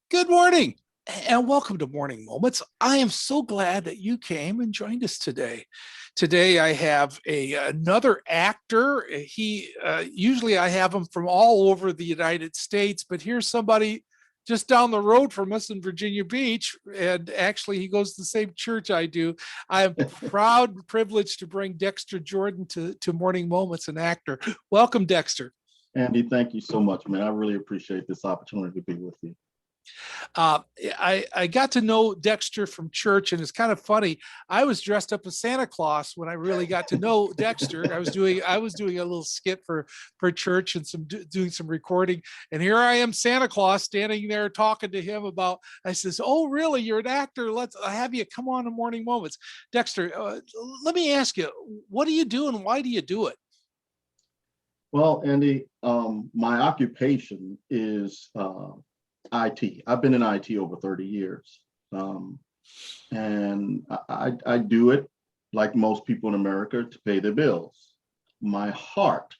Good morning and welcome to Morning Moments. I am so glad that you came and joined us today. Today I have another actor. He usually I have him from all over the United States, but here's somebody just down the road from us in Virginia Beach, and actually he goes to the same church I do. I am proud and privileged to bring Dexter Jordan to Morning Moments, an actor. Welcome, Dexter. Andy, thank you so much, man. I really appreciate this opportunity to be with you. Uh, I got to know Dexter from church, and it's kind of funny. I was dressed up as Santa Claus when I really got to know Dexter. I was doing a little skit for church and doing some recording, and here I am, Santa Claus, standing there talking to him about. I says, "Oh, really? You're an actor? Let's have you come on to Morning Moments." Dexter, let me ask you, what do you do and why do you do it? Well, Andy, my occupation is IT. I've been in IT over 30 years. And I do it like most people in America to pay their bills. My heart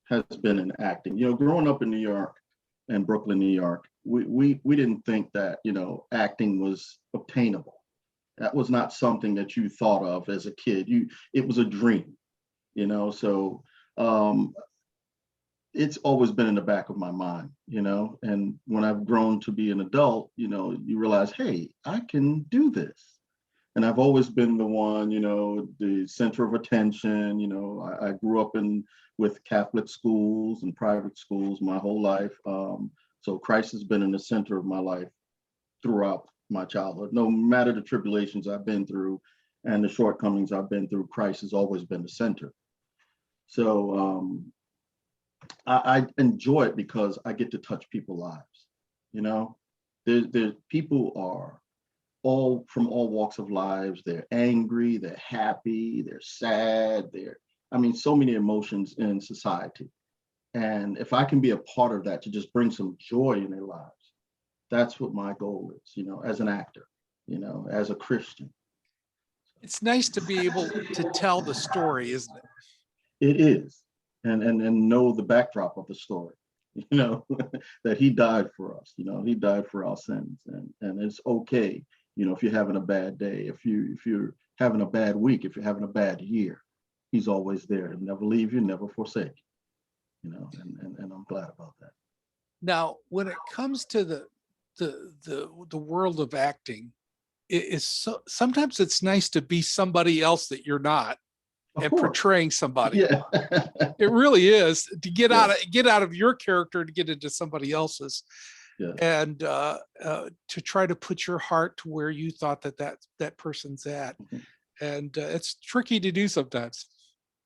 has been in acting. Growing up in New York and Brooklyn, New York, we didn't think that, acting was obtainable. That was not something that you thought of as a kid. It was a dream, so it's always been in the back of my mind, and when I've grown to be an adult, you realize, hey, I can do this. And I've always been the one, the center of attention. I grew up with Catholic schools and private schools my whole life. So Christ has been in the center of my life throughout my childhood. No matter the tribulations I've been through and the shortcomings I've been through, Christ has always been the center. So I enjoy it because I get to touch people's lives. There's people are all from all walks of lives. They're angry, they're happy, they're sad, so many emotions in society. And if I can be a part of that to just bring some joy in their lives, that's what my goal is, as an actor, as a Christian. It's nice to be able to tell the story, isn't it? It is. And know the backdrop of the story, that he died for us, he died for our sins. And it's okay, if you're having a bad day, if you're having a bad week, if you're having a bad year, he's always there and never leave you, never forsake, and I'm glad about that. Now, when it comes to the world of acting, it is sometimes it's nice to be somebody else that you're not Of and course. portraying somebody. Yeah. It really is to Yeah. get out of your character to get into somebody else's, Yeah. and to try to put your heart to where you thought that person's at. Mhm. And it's tricky to do sometimes.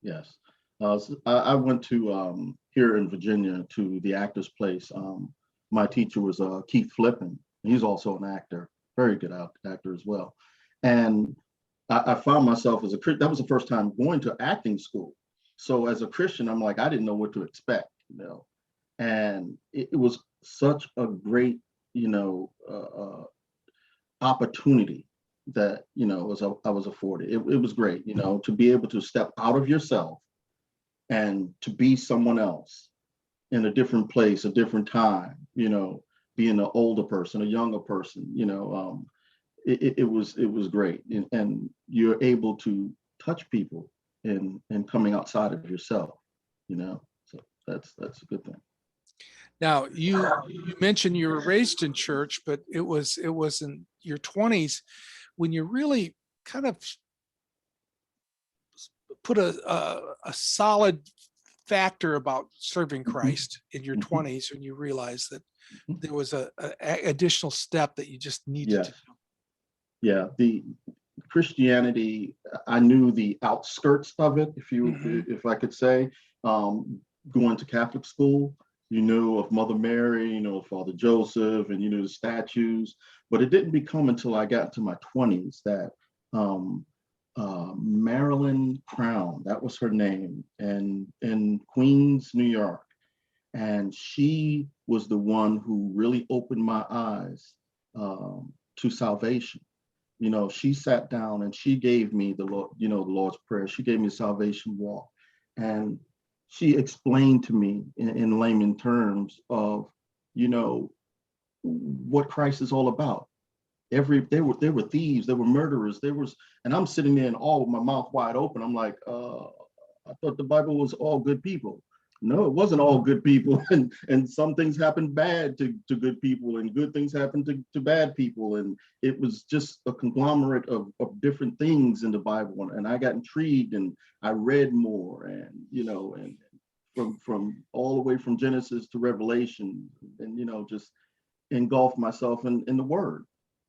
Yes. I went to here in Virginia to the Actors Place. My teacher was Keith Flippin. He's also an actor, very good actor as well. And I found myself as a Christian. That was the first time going to acting school. So as a Christian, I'm like, I didn't know what to expect, and it was such a great, opportunity that, I was afforded. It was great, to be able to step out of yourself and to be someone else in a different place, a different time, being an older person, a younger person, it was great. And you're able to touch people and coming outside of yourself, so that's a good thing. Now, you mentioned you were raised in church, but it was in your 20s when you really kind of put a solid factor about serving Mhm. Christ in your Mhm. 20s when you realized that Mhm. there was a additional step that you just needed to Yes. do. Yeah, the Christianity, I knew the outskirts of it, Mhm. if I could say. Going to Catholic school, you know of Mother Mary, of Father Joseph, and the statues. But it didn't become until I got into my 20s that um, Marilyn Crown, that was her name, and in Queens, New York. And she was the one who really opened my eyes to salvation. She sat down and she gave me the Lord, the Lord's Prayer. She gave me a salvation walk. And she explained to me in layman terms of, what Christ is all about. They were thieves, they were murderers, and I'm sitting there in awe with my mouth wide open. I'm like, I thought the Bible was all good people. No, it wasn't all good people, and some things happened bad to good people, and good things happened to bad people, and it was just a conglomerate of different things in the Bible. And I got intrigued, and I read more, and and from all the way from Genesis to Revelation, and just engulf myself in the Word.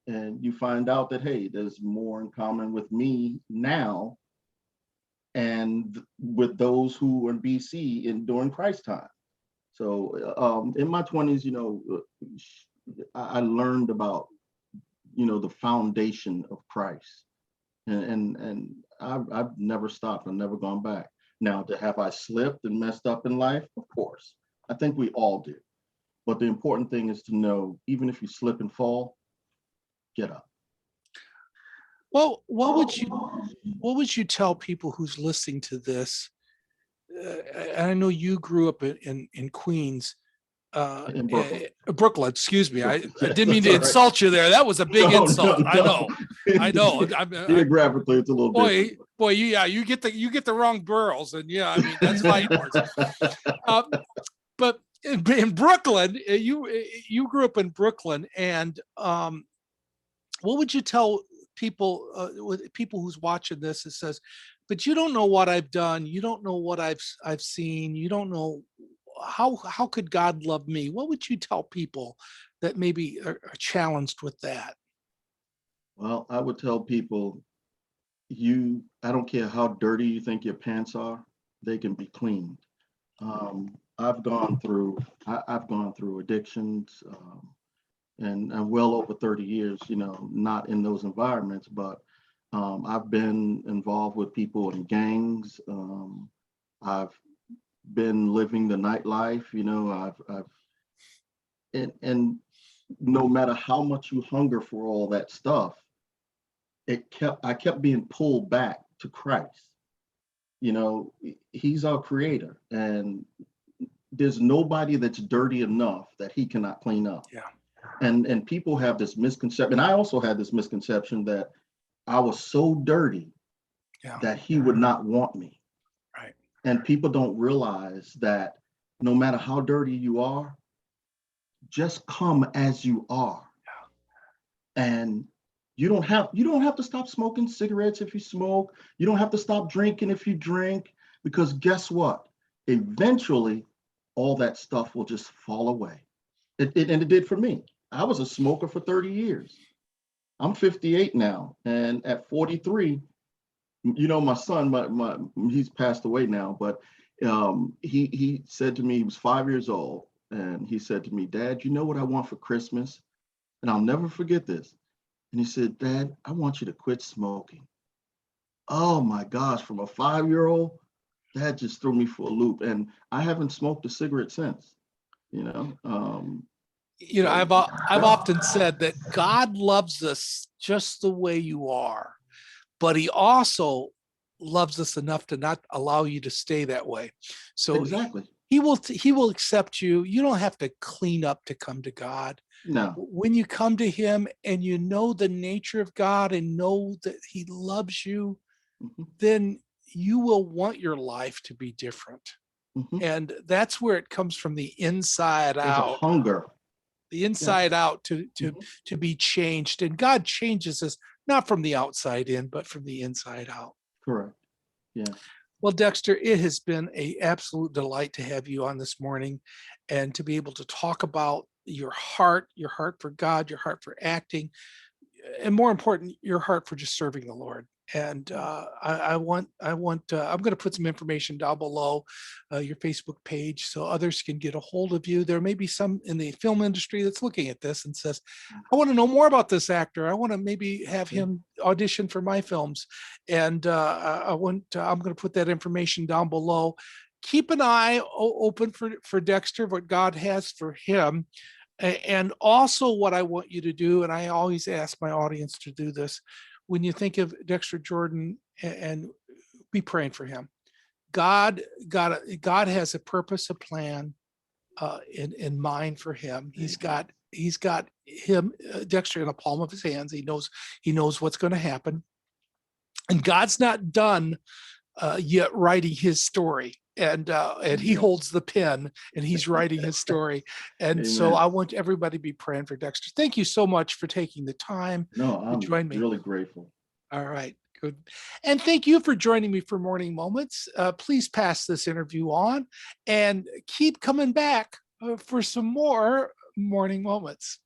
And you find out that, hey, there's more in common with me now and with those who were in BC during Christ's time. So in my 20s, I learned about, the foundation of Christ. And I've never stopped. I've never gone back. Now, have I slipped and messed up in life? Of course. I think we all do. But the important thing is to know, even if you slip and fall, get up. Well, what would you tell people who's listening to this? And I know you grew up in Queens, In Brooklyn. Brooklyn. Excuse me, I Yeah, didn't mean to insult you there. That was a big insult. No. I know. Geographically, it's a little different. Boy, you get the wrong boroughs, and yeah, I mean that's fighting words. But in Brooklyn, you grew up in Brooklyn, and what would you tell people who's watching this and says, but you don't know what I've done, you don't know what I've seen, you don't know how could God love me? What would you tell people that maybe are challenged with that? Well, I would tell people, I don't care how dirty you think your pants are, they can be cleaned. I've gone through addictions, and well over 30 years, not in those environments, but I've been involved with people in gangs. I've been living the nightlife, and no matter how much you hunger for all that stuff, I kept being pulled back to Christ. He's our creator, and there's nobody that's dirty enough that he cannot clean up. Yeah. And people have this misconception, and I also had this misconception that I was so dirty that he would not want me. Right. And people don't realize that no matter how dirty you are, just come as you are. Yeah. And you don't have to stop smoking cigarettes if you smoke. You don't have to stop drinking if you drink, because guess what? Eventually, all that stuff will just fall away. And it did for me. I was a smoker for 30 years. I'm 58 now, and at 43, my son, he's passed away now, but he said to me, he was 5 years old, and he said to me, "Dad, you know what I want for Christmas?" And I'll never forget this. And he said, "Dad, I want you to quit smoking." Oh my gosh, from a 5-year-old, that just threw me for a loop, and I haven't smoked a cigarette since. I've often said that God loves us just the way you are, but he also loves us enough to not allow you to stay that way. So exactly, he will accept you. You don't have to clean up to come to God. No. When you come to him and you know the nature of God and know that he loves you, then you will want your life to be different. And that's where it comes from, the inside There's out. a hunger. The inside out to be changed. And God changes us not from the outside in, but from the inside out. Correct. Yeah. Well, Dexter, it has been an absolute delight to have you on this morning and to be able to talk about your heart for God, your heart for acting, and more important, your heart for just serving the Lord. And I'm going to put some information down below your Facebook page so others can get a hold of you. There may be some in the film industry that's looking at this and says, I want to know more about this actor. I want to maybe have him audition for my films. And I'm going to put that information down below. Keep an eye open for Dexter, what God has for him. And also what I want you to do, and I always ask my audience to do this, when you think of Dexter Jordan, and be praying for him. God has a purpose, a plan in mind for him. He's got he's got him, Dexter, in the palm of his hands. He knows what's going to happen, and God's not done yet writing his story. And he Amen. holds the pen and he's writing his story. And so Amen. I want everybody to be praying for Dexter. Thank you so much for taking the time No, to I'm join me. really grateful. All right, good. And thank you for joining me for Morning Moments. Please pass this interview on and keep coming back for some more Morning Moments.